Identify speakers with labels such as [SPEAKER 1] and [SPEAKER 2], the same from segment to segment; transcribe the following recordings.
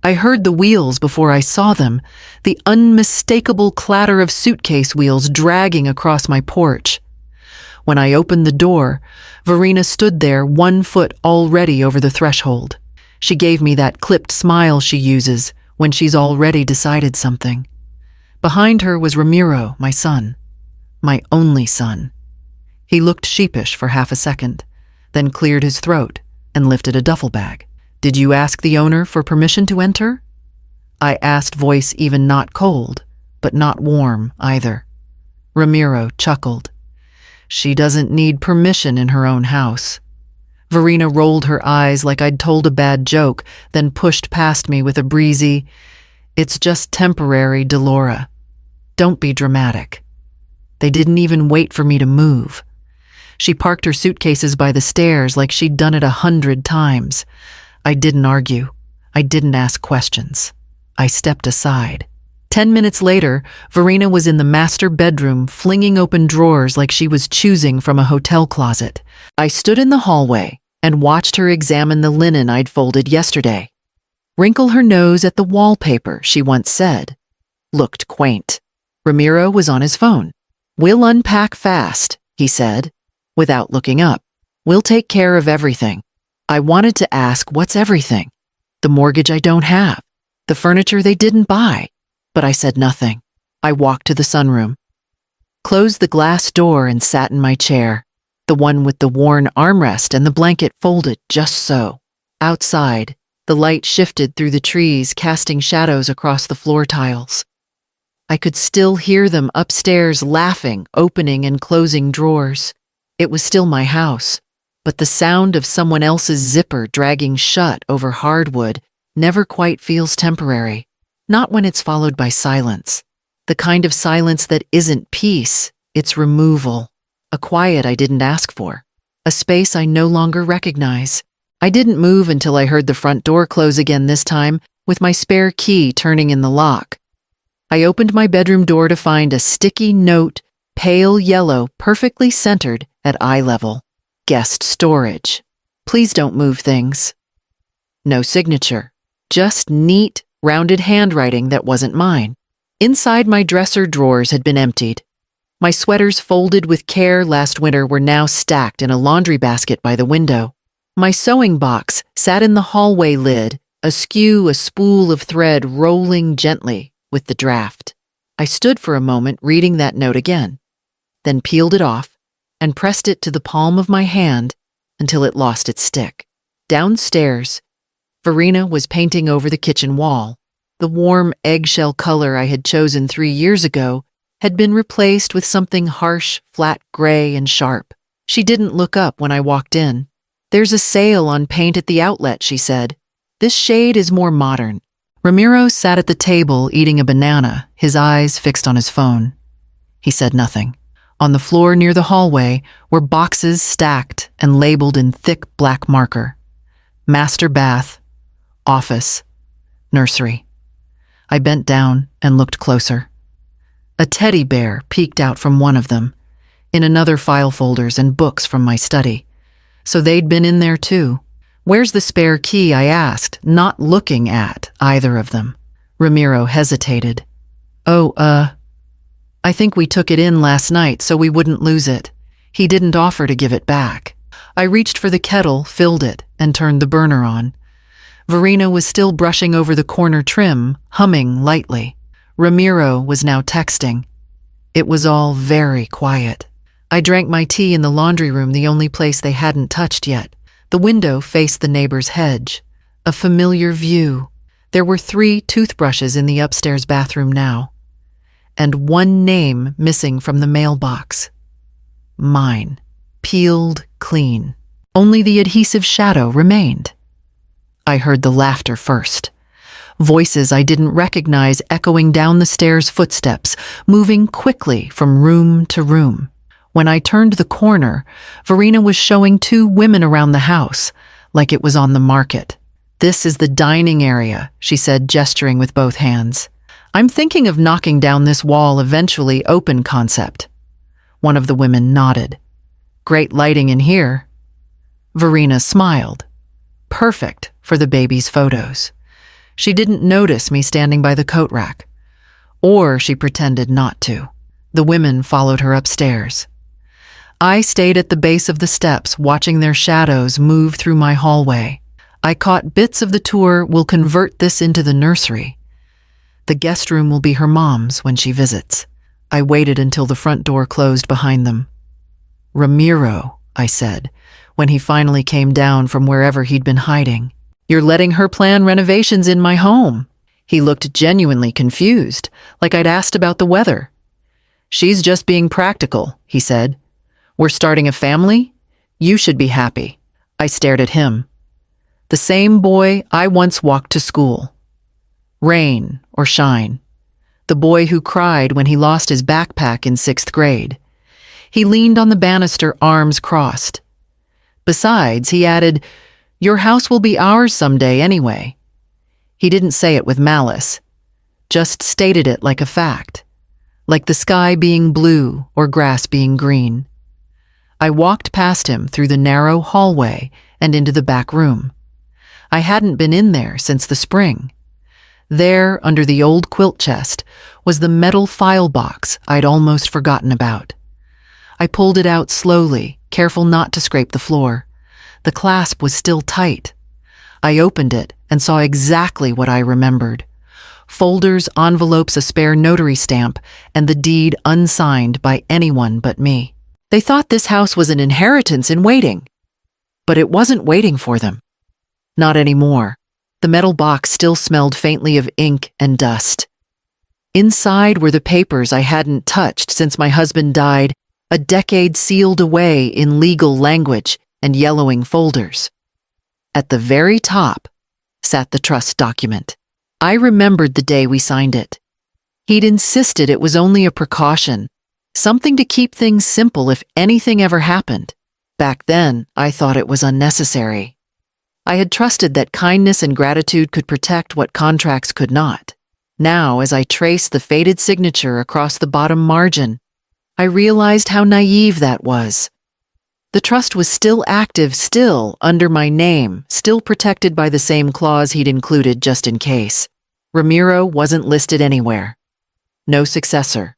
[SPEAKER 1] I heard the wheels before I saw them, the unmistakable clatter of suitcase wheels dragging across my porch. When I opened the door, Verena stood there, 1 foot already over the threshold. She gave me that clipped smile she uses when she's already decided something. Behind her was Ramiro, my son. My only son. He looked sheepish for half a second, then cleared his throat and lifted a duffel bag. "Did you ask the owner for permission to enter?" I asked, voice even not cold, but not warm either. Ramiro chuckled. "She doesn't need permission in her own house." Verena rolled her eyes like I'd told a bad joke, then pushed past me with a breezy, "It's just temporary, Delora. Don't be dramatic." They didn't even wait for me to move. She parked her suitcases by the stairs like she'd done it 100 times. I didn't argue. I didn't ask questions. I stepped aside. 10 minutes later, Verena was in the master bedroom, flinging open drawers like she was choosing from a hotel closet. I stood in the hallway and watched her examine the linen I'd folded yesterday. Wrinkle her nose at the wallpaper, she once said. Looked quaint. Ramiro was on his phone. "We'll unpack fast," he said, without looking up. "We'll take care of everything." I wanted to ask, what's everything? The mortgage I don't have, the furniture they didn't buy, but I said nothing. I walked to the sunroom, closed the glass door and sat in my chair, the one with the worn armrest and the blanket folded just so. Outside, the light shifted through the trees, casting shadows across the floor tiles. I could still hear them upstairs laughing, opening and closing drawers. It was still my house, but the sound of someone else's zipper dragging shut over hardwood never quite feels temporary. Not when it's followed by silence. The kind of silence that isn't peace, it's removal. A quiet I didn't ask for. A space I no longer recognize. I didn't move until I heard the front door close again, this time with my spare key turning in the lock. I opened my bedroom door to find a sticky note, pale yellow, perfectly centered at eye level. Guest storage. Please don't move things. No signature. Just neat, rounded handwriting that wasn't mine. Inside, my dresser drawers had been emptied. My sweaters folded with care last winter were now stacked in a laundry basket by the window. My sewing box sat in the hallway lid, askew, a spool of thread rolling gently with the draft. I stood for a moment reading that note again, then peeled it off and pressed it to the palm of my hand until it lost its stick. Downstairs, Verena was painting over the kitchen wall. The warm eggshell color I had chosen 3 years ago had been replaced with something harsh, flat gray and sharp. She didn't look up when I walked in. "There's a sale on paint at the outlet," she said. "This shade is more modern." Ramiro sat at the table eating a banana, his eyes fixed on his phone. He said nothing. On the floor near the hallway were boxes stacked and labeled in thick black marker. Master bath, office, nursery. I bent down and looked closer. A teddy bear peeked out from one of them, in another file folders and books from my study. So they'd been in there too. "Where's the spare key?" I asked, not looking at either of them. Ramiro hesitated. I think we took it in last night so we wouldn't lose it. He didn't offer to give it back." I reached for the kettle, filled it, and turned the burner on. Verena was still brushing over the corner trim, humming lightly. Ramiro was now texting. It was all very quiet. I drank my tea in the laundry room, the only place they hadn't touched yet. The window faced the neighbor's hedge. A familiar view. There were 3 toothbrushes in the upstairs bathroom now, and one name missing from the mailbox. Mine. Peeled clean. Only the adhesive shadow remained. I heard the laughter first. Voices I didn't recognize echoing down the stairs, footsteps, moving quickly from room to room. When I turned the corner, Verena was showing 2 women around the house, like it was on the market. "This is the dining area," she said, gesturing with both hands. "I'm thinking of knocking down this wall eventually, open concept." One of the women nodded. "Great lighting in here." Verena smiled. "Perfect for the baby's photos." She didn't notice me standing by the coat rack. Or she pretended not to. The women followed her upstairs. I stayed at the base of the steps, watching their shadows move through my hallway. I caught bits of the tour. We'll convert this into the nursery. The guest room will be her mom's when she visits. I waited until the front door closed behind them. Ramiro, I said, when he finally came down from wherever he'd been hiding. You're letting her plan renovations in my home. He looked genuinely confused, like I'd asked about the weather. She's just being practical, he said. We're starting a family? You should be happy. I stared at him. The same boy I once walked to school. Rain or shine. The boy who cried when he lost his backpack in 6th grade. He leaned on the banister, arms crossed. Besides, he added, your house will be ours someday anyway. He didn't say it with malice, just stated it like a fact, like the sky being blue or grass being green. I walked past him through the narrow hallway and into the back room. I hadn't been in there since the spring. There, under the old quilt chest, was the metal file box I'd almost forgotten about. I pulled it out slowly, careful not to scrape the floor. The clasp was still tight. I opened it and saw exactly what I remembered. Folders, envelopes, a spare notary stamp, and the deed unsigned by anyone but me. They thought this house was an inheritance in waiting. But it wasn't waiting for them. Not anymore. The metal box still smelled faintly of ink and dust. Inside were the papers I hadn't touched since my husband died, a decade sealed away in legal language and yellowing folders. At the very top sat the trust document. I remembered the day we signed it. He'd insisted it was only a precaution, something to keep things simple if anything ever happened. Back then, I thought it was unnecessary. I had trusted that kindness and gratitude could protect what contracts could not. Now, as I traced the faded signature across the bottom margin, I realized how naive that was. The trust was still active, still under my name, still protected by the same clause he'd included just in case. Ramiro wasn't listed anywhere. No successor.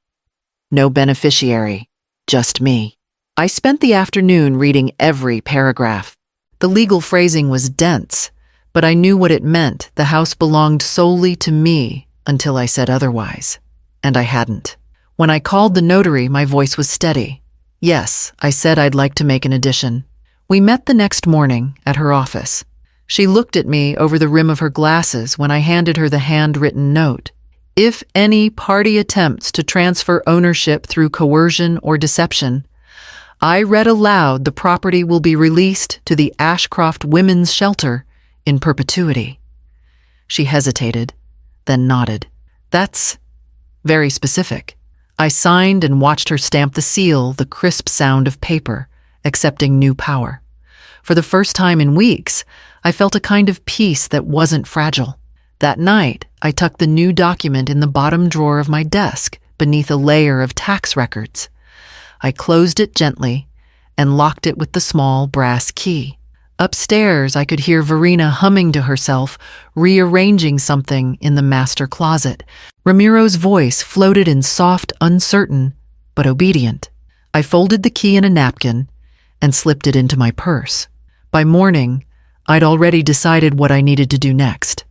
[SPEAKER 1] No beneficiary. Just me. I spent the afternoon reading every paragraph. The legal phrasing was dense, but I knew what it meant. The house belonged solely to me until I said otherwise. And I hadn't. When I called the notary, my voice was steady. Yes, I said I'd like to make an addition. We met the next morning at her office. She looked at me over the rim of her glasses when I handed her the handwritten note. If any party attempts to transfer ownership through coercion or deception, I read aloud the property will be released to the Ashcroft Women's Shelter in perpetuity. She hesitated, then nodded. That's very specific. I signed and watched her stamp the seal, the crisp sound of paper, accepting new power. For the first time in weeks, I felt a kind of peace that wasn't fragile. That night, I tucked the new document in the bottom drawer of my desk, beneath a layer of tax records. I closed it gently and locked it with the small brass key. Upstairs, I could hear Verena humming to herself, rearranging something in the master closet. Ramiro's voice floated in soft, uncertain, but obedient. I folded the key in a napkin and slipped it into my purse. By morning, I'd already decided what I needed to do next.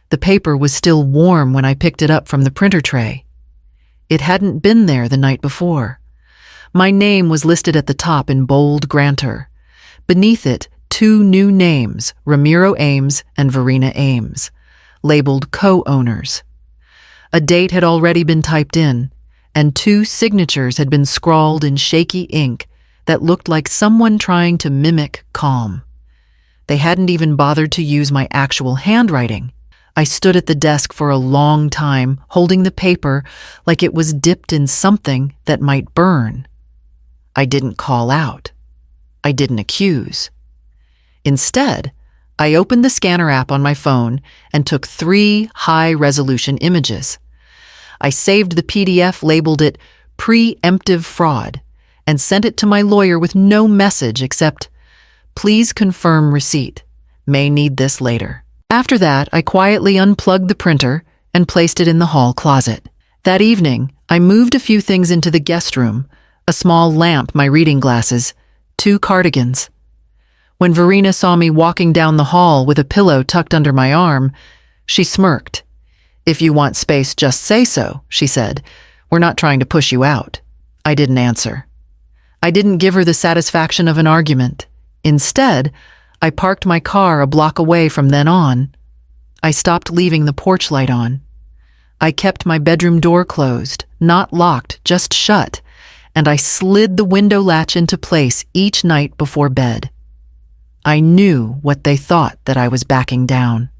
[SPEAKER 1] The paper was still warm when I picked it up from the printer tray. It hadn't been there the night before. My name was listed at the top in bold grantor. Beneath it, 2 new names, Ramiro Ames and Verena Ames, labeled co-owners. A date had already been typed in, and 2 signatures had been scrawled in shaky ink that looked like someone trying to mimic calm. They hadn't even bothered to use my actual handwriting. I stood at the desk for a long time, holding the paper like it was dipped in something that might burn. I didn't call out. I didn't accuse. Instead, I opened the scanner app on my phone and took 3 high-resolution images. I saved the PDF, labeled it Preemptive Fraud, and sent it to my lawyer with no message except, "Please confirm receipt. May need this later." After that, I quietly unplugged the printer and placed it in the hall closet. That evening, I moved a few things into the guest room, a small lamp, my reading glasses, 2 cardigans. When Verena saw me walking down the hall with a pillow tucked under my arm, she smirked. "If you want space, just say so," she said. "We're not trying to push you out." I didn't answer. I didn't give her the satisfaction of an argument. Instead, I parked my car a block away from then on. I stopped leaving the porch light on. I kept my bedroom door closed, not locked, just shut, and I slid the window latch into place each night before bed. I knew what they thought, that I was backing down,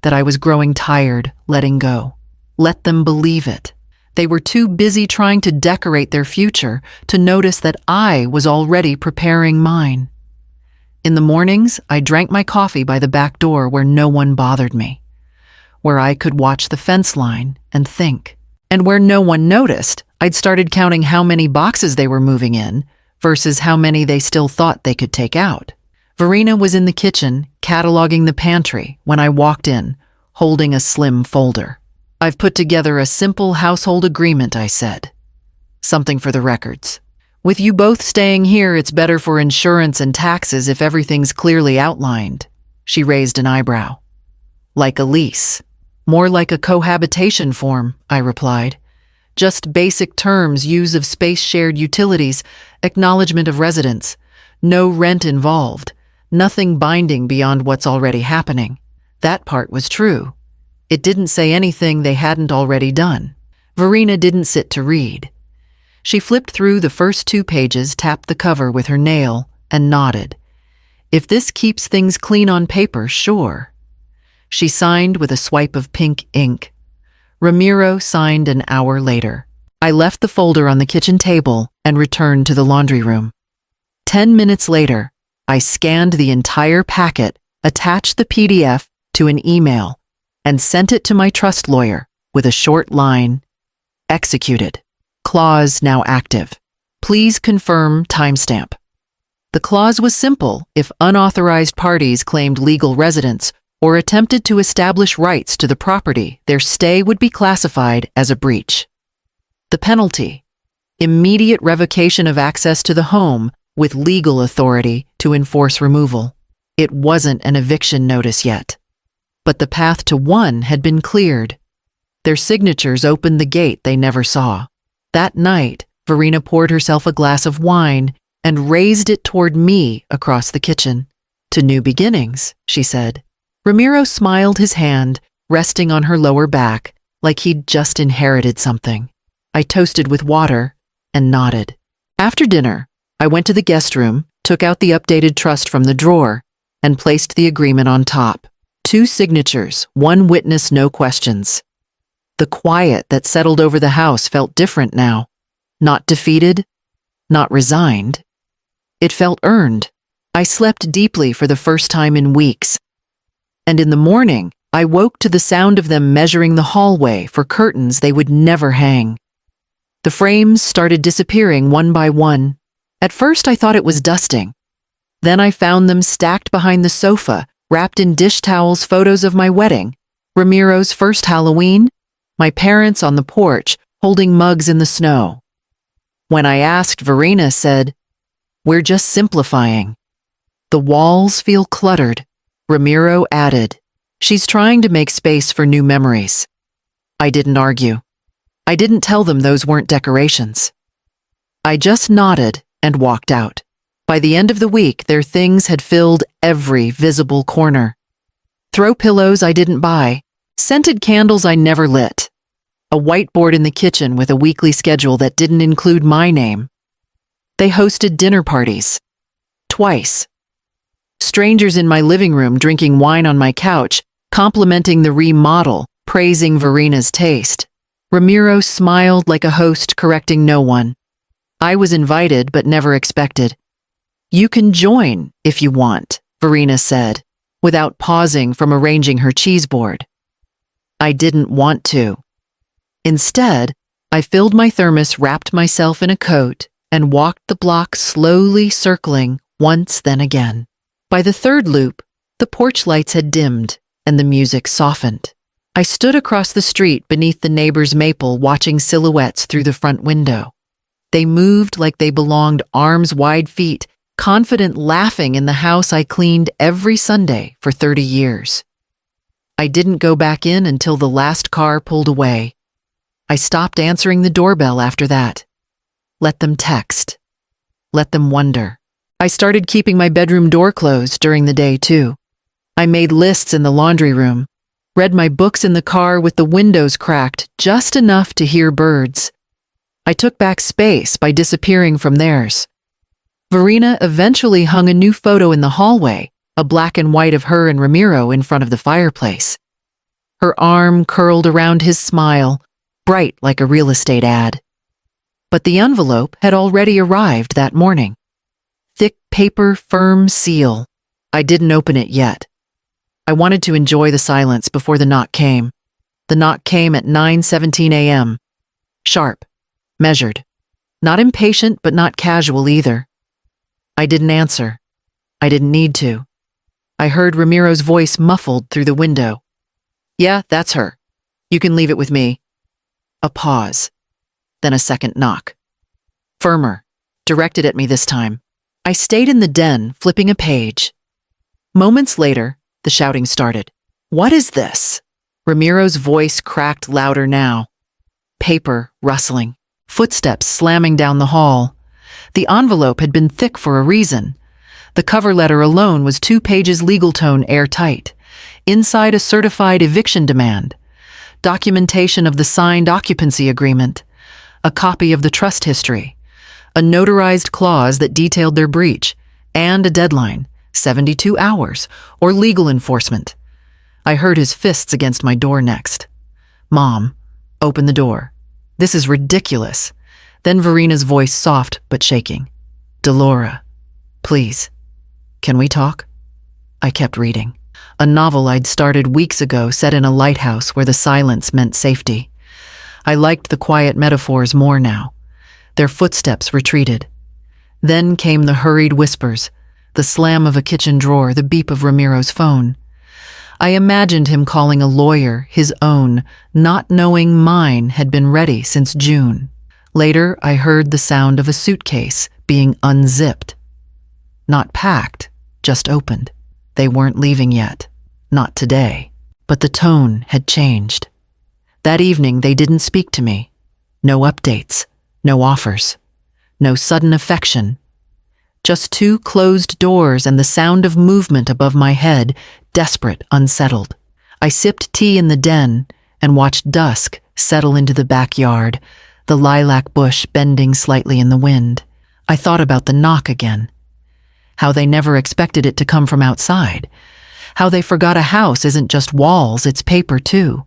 [SPEAKER 1] that I was growing tired, letting go. Let them believe it. They were too busy trying to decorate their future to notice that I was already preparing mine. In the mornings, I drank my coffee by the back door where no one bothered me, where I could watch the fence line and think. And where no one noticed, I'd started counting how many boxes they were moving in versus how many they still thought they could take out. Verena was in the kitchen, cataloging the pantry, when I walked in, holding a slim folder. "I've put together a simple household agreement," I said. "Something for the records. With you both staying here, it's better for insurance and taxes if everything's clearly outlined." She raised an eyebrow. "Like a lease." "More like a cohabitation form," I replied. "Just basic terms, use of space, shared utilities, acknowledgement of residence. No rent involved. Nothing binding beyond what's already happening." That part was true. It didn't say anything they hadn't already done. Verena didn't sit to read. She flipped through the first 2 pages, tapped the cover with her nail, and nodded. "If this keeps things clean on paper, sure." She signed with a swipe of pink ink. Ramiro signed an hour later. I left the folder on the kitchen table and returned to the laundry room. 10 minutes later, I scanned the entire packet, attached the PDF to an email, and sent it to my trust lawyer with a short line: "Executed. Clause now active. Please confirm timestamp." The clause was simple: if unauthorized parties claimed legal residence or attempted to establish rights to the property, their stay would be classified as a breach. The penalty: immediate revocation of access to the home with legal authority to enforce removal. It wasn't an eviction notice yet, but the path to one had been cleared. Their signatures opened the gate they never saw. That night, Verena poured herself a glass of wine and raised it toward me across the kitchen. "To new beginnings," she said. Ramiro smiled, his hand resting on her lower back like he'd just inherited something. I toasted with water and nodded. After dinner, I went to the guest room, took out the updated trust from the drawer, and placed the agreement on top. 2 signatures, 1 witness, no questions. The quiet that settled over the house felt different now. Not defeated, not resigned. It felt earned. I slept deeply for the first time in weeks. And in the morning, I woke to the sound of them measuring the hallway for curtains they would never hang. The frames started disappearing one by one. At first, I thought it was dusting. Then I found them stacked behind the sofa, wrapped in dish towels, photos of my wedding, Ramiro's first Halloween, my parents on the porch holding mugs in the snow. When I asked, Verena said, "We're just simplifying." "The walls feel cluttered," Ramiro added. "She's trying to make space for new memories." I didn't argue. I didn't tell them those weren't decorations. I just nodded and walked out. By the end of the week, their things had filled every visible corner. Throw pillows I didn't buy, scented candles I never lit, a whiteboard in the kitchen with a weekly schedule that didn't include my name. They hosted dinner parties. Twice. Strangers in my living room drinking wine on my couch, complimenting the remodel, praising Verena's taste. Ramiro smiled like a host correcting no one. I was invited but never expected. "You can join if you want," Verena said, without pausing from arranging her cheese board. I didn't want to. Instead, I filled my thermos, wrapped myself in a coat, and walked the block slowly, circling once then again. By the third loop, the porch lights had dimmed, and the music softened. I stood across the street beneath the neighbor's maple watching silhouettes through the front window. They moved like they belonged arms-wide feet, confident laughing in the house I cleaned every Sunday for 30 years. I didn't go back in until the last car pulled away. I stopped answering the doorbell after that. Let them text. Let them wonder. I started keeping my bedroom door closed during the day, too. I made lists in the laundry room, read my books in the car with the windows cracked just enough to hear birds. I took back space by disappearing from theirs. Verena eventually hung a new photo in the hallway, a black and white of her and Ramiro in front of the fireplace. Her arm curled around his smile, bright like a real estate ad. But the envelope had already arrived that morning. Thick paper, firm seal. I didn't open it yet. I wanted to enjoy the silence before the knock came. The knock came at 9:17 a.m. Sharp, measured. Not impatient, but not casual either. I didn't answer. I didn't need to. I heard Ramiro's voice muffled through the window. "Yeah, that's her. You can leave it with me." A pause. Then a second knock. Firmer, directed at me this time. I stayed in the den, flipping a page. Moments later, the shouting started. "What is this?" Ramiro's voice cracked louder now. Paper rustling. Footsteps slamming down the hall. The envelope had been thick for a reason. The cover letter alone was 2 pages legal tone airtight. Inside a certified eviction demand. Documentation of the signed occupancy agreement. A copy of the trust history. A notarized clause that detailed their breach. And a deadline, 72 hours, or legal enforcement. I heard his fists against my door next. "Mom, open the door. This is ridiculous." Then Verena's voice soft but shaking. "Delora, please, can we talk?" I kept reading. A novel I'd started weeks ago set in a lighthouse where the silence meant safety. I liked the quiet metaphors more now. Their footsteps retreated. Then came the hurried whispers, the slam of a kitchen drawer, the beep of Ramiro's phone. I imagined him calling a lawyer, his own, not knowing mine had been ready since June. Later, I heard the sound of a suitcase being unzipped. Not packed, just opened. They weren't leaving yet. Not today. But the tone had changed. That evening, they didn't speak to me. No updates, no offers, no sudden affection. Just 2 closed doors and the sound of movement above my head, desperate, unsettled. I sipped tea in the den and watched dusk settle into the backyard, the lilac bush bending slightly in the wind. I thought about the knock again. How they never expected it to come from outside. How they forgot a house isn't just walls, it's paper too.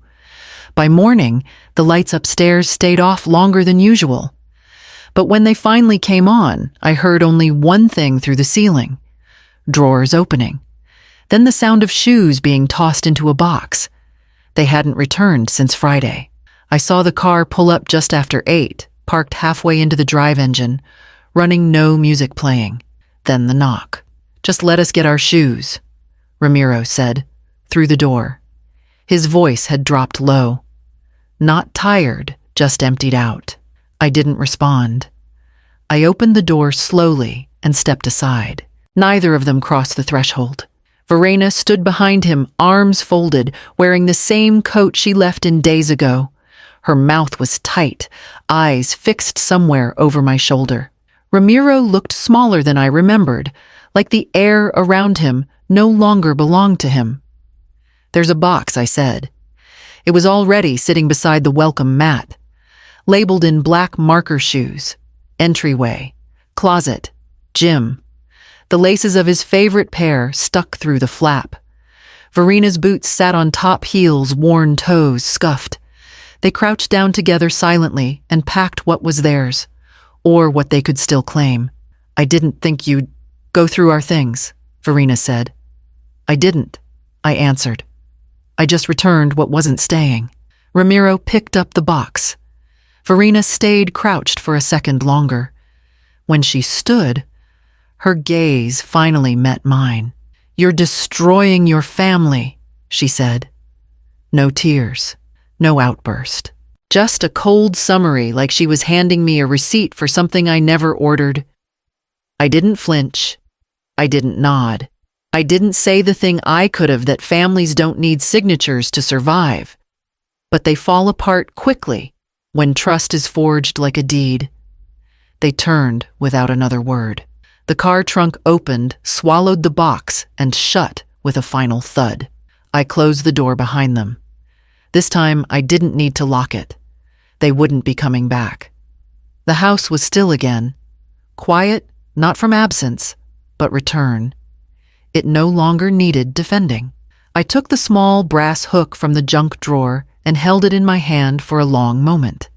[SPEAKER 1] By morning, the lights upstairs stayed off longer than usual. But when they finally came on, I heard only one thing through the ceiling. Drawers opening. Then the sound of shoes being tossed into a box. They hadn't returned since Friday. I saw the car pull up just after 8, parked halfway into the drive engine, running no music playing. Then the knock. "Just let us get our shoes," Ramiro said, through the door. His voice had dropped low. Not tired, just emptied out. I didn't respond. I opened the door slowly and stepped aside. Neither of them crossed the threshold. Verena stood behind him, arms folded, wearing the same coat she left in days ago. Her mouth was tight, eyes fixed somewhere over my shoulder. Ramiro looked smaller than I remembered, like the air around him no longer belonged to him. "There's a box," I said. It was already sitting beside the welcome mat, labeled in black marker shoes. Entryway, closet, gym. The laces of his favorite pair stuck through the flap. Verena's boots sat on top heels, worn toes scuffed. They crouched down together silently and packed what was theirs, or what they could still claim. "I didn't think you'd go through our things," Verena said. "I didn't," I answered. "I just returned what wasn't staying." Ramiro picked up the box. Verena stayed crouched for a second longer. When she stood, her gaze finally met mine. "You're destroying your family," she said. No tears, no outburst. Just a cold summary like she was handing me a receipt for something I never ordered. I didn't flinch. I didn't nod. I didn't say the thing I could have, that families don't need signatures to survive. But they fall apart quickly when trust is forged like a deed. They turned without another word. The car trunk opened, swallowed the box, and shut with a final thud. I closed the door behind them. This time, I didn't need to lock it. They wouldn't be coming back. The house was still again. Quiet, not from absence, but return. It no longer needed defending. I took the small brass hook from the junk drawer and held it in my hand for a long moment.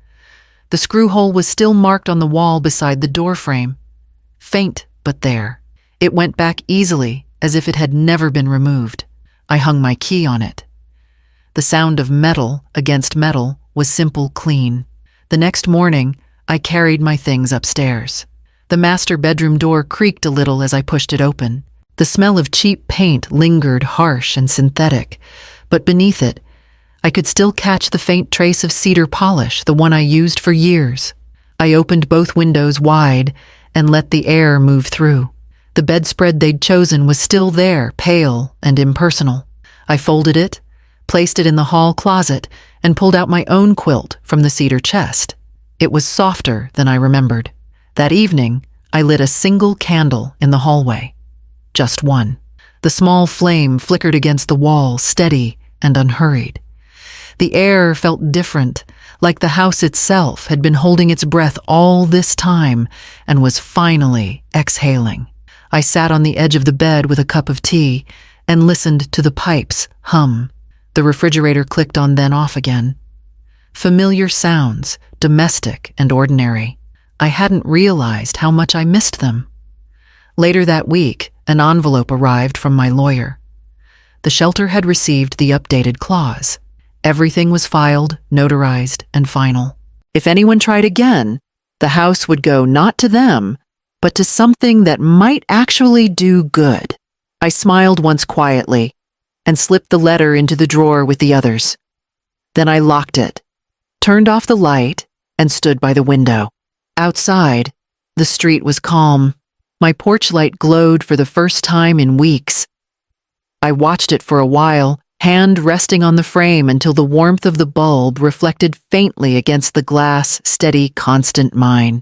[SPEAKER 1] The screw hole was still marked on the wall beside the door frame. Faint, but there. It went back easily, as if it had never been removed. I hung my key on it. The sound of metal against metal was simple, clean. The next morning, I carried my things upstairs. The master bedroom door creaked a little as I pushed it open. The smell of cheap paint lingered, harsh and synthetic, but beneath it, I could still catch the faint trace of cedar polish, the one I used for years. I opened both windows wide and let the air move through. The bedspread they'd chosen was still there, pale and impersonal. I folded it, placed it in the hall closet, and pulled out my own quilt from the cedar chest. It was softer than I remembered. That evening, I lit a single candle in the hallway. Just one. The small flame flickered against the wall, steady and unhurried. The air felt different, like the house itself had been holding its breath all this time and was finally exhaling. I sat on the edge of the bed with a cup of tea and listened to the pipes hum. The refrigerator clicked on, then off again. Familiar sounds, domestic and ordinary. I hadn't realized how much I missed them. Later that week, an envelope arrived from my lawyer. The shelter had received the updated clause. Everything was filed, notarized, and final. If anyone tried again, the house would go not to them, but to something that might actually do good. I smiled once quietly and slipped the letter into the drawer with the others. Then I locked it, turned off the light, and stood by the window. Outside, the street was calm. My porch light glowed for the first time in weeks. I watched it for a while, hand resting on the frame until the warmth of the bulb reflected faintly against the glass, steady, constant mine.